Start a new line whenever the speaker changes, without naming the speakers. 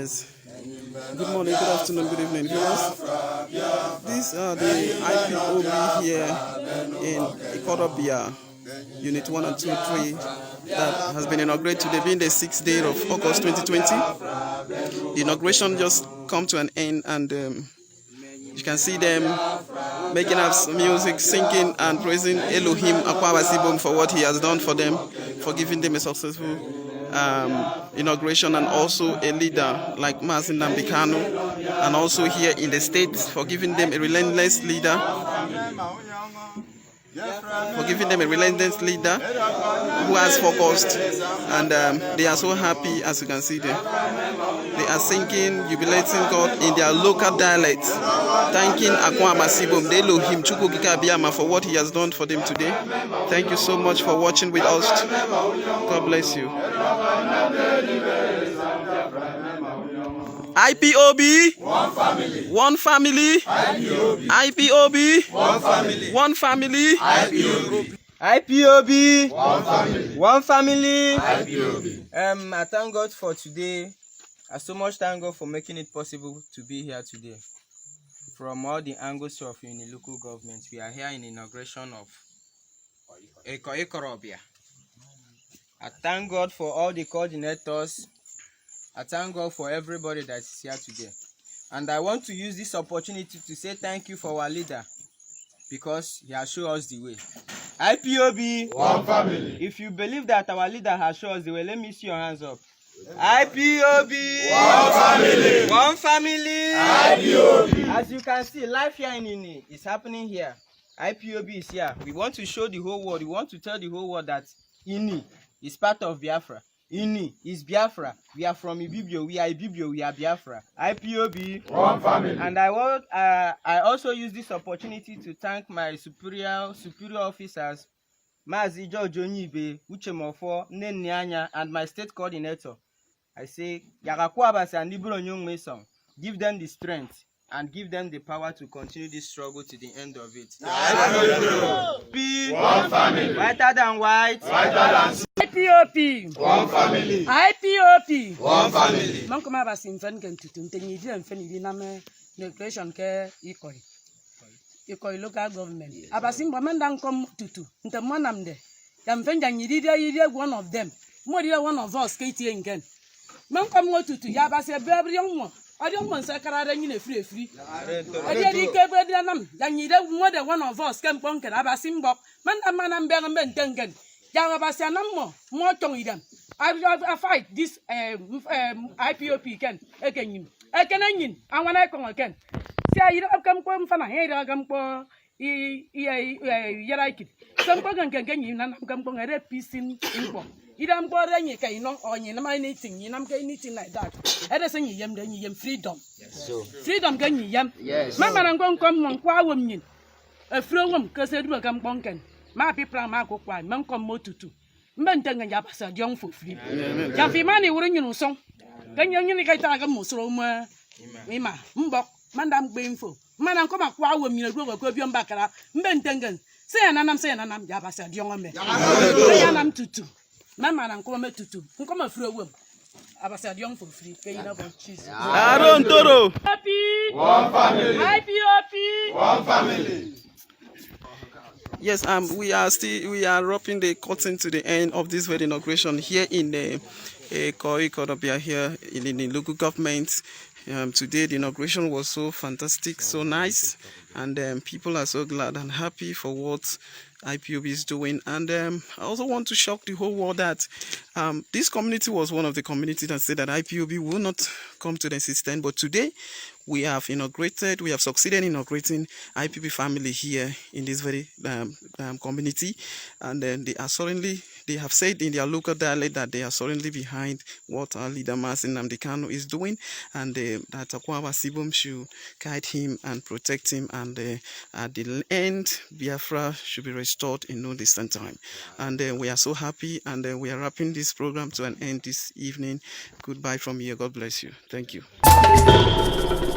Yes. Good morning, good afternoon, good evening, viewers. These are the IPOB here in Ibibio, Unit 1 and 2, 3, that has been inaugurated today, being the 6th day of August 2020. The inauguration just come to an end, and you can see them making up music, singing and praising Elohim Akwabasibom for what he has done for them, for giving them a successful inauguration, and also a leader like Mazin Nambikano, and also here in the States for giving them a relentless leader, who has focused, and they are so happy. As you can see them, they are singing, jubilating God in their local dialect, thanking Akwama Sibom, the Elohim Chukukika Biama, for what he has done for them today. Thank you so much for watching with us. God bless you. IPOB, one family. One family. IPOB, one family. One family.
IPOB,
one family.
One family.
IPOB.
I thank God for today. I so much thank God for making it possible to be here today. From all the angles of the local government, we are here in inauguration of Ikorobia. I thank God for all the coordinators. I thank God for everybody that is here today. And I want to use this opportunity to say thank you for our leader, because he has shown us the way. IPOB,
one family.
If you believe that our leader has shown us the way, let me see your hands up. IPOB,
one family.
One family.
IPOB.
As you can see, life here in Ini is happening here. IPOB is here. We want to show the whole world, we want to tell the whole world that Ini is part of Biafra. Ini is Biafra. We are from Ibibio. We are Ibibio. We are Biafra. IPOB,
one family.
And I also use this opportunity to thank my superior officers, Mazi George Onyibe, Uchemofo, Nenyanya, and my state coordinator. I say, Yagakwabas and Libro Nyong Mason, give them the strength and give them the power to continue this struggle to the end of it.
One family.
Whiter than white.
Whiter than
IPOP,
one family.
IPOP,
One family.
Mankoma basin fen ken tutu ntenyi and feni na me creation ke ikoi local government. Abasin bomanda kom tutu ntemonam de. Yam fen yidi one of them. Mo di one of us ke tie ngen. Mankom mo tutu ya base bebre yonmo. Adion mon sakarada nyine free. Adi ke bebre nam yanyide more than one of us kem ponken abasin bok. Manam be ntengen. Mo idam. I fight this IPOP can again. I want I come again. See, I come from here. I come for Yaraki. Some can get you, and I'm going to peace in info. You don't bother you, or you know anything, you know anything like that. I just say you freedom. Freedom can you yam? Yes. Mamma, I'm going to come on qua women. A flow woman, because they do come bonken. My people ma go kwa man come mo tutu mbentanga ya pasa diong for free ya fi mani wurin yinu so ganyo nyini kai ta ga mo so ma ima mbok mandam gbe info mana ko ma kwa wo mi na go ko bi mbakara mbentanga se ya nanam ya pasa diong me ya nam tutu mama na ko ma tutu ko ma free wo abasa diong for free ke ina bon cheese
Aron Toro.
Happy
One family.
IPOP,
One family.
Yes, we are wrapping the curtain to the end of this very inauguration here in the Ikorobia here in the local government. Today the inauguration was so fantastic, so nice, and people are so glad and happy for what IPOB is doing. And I also want to shock the whole world that this community was one of the communities that said that IPOB will not come to the system, but today we have succeeded in inaugurating IPP family here in this very community, and then they have said in their local dialect that they are certainly behind what our leader Mazin Nambikano is doing, and that Akwaba Sibom should guide him and protect him, and at the end Biafra should be restored in no distant time. And we are so happy, and we are wrapping this program to an end this evening. Goodbye from here. God bless you. Thank you.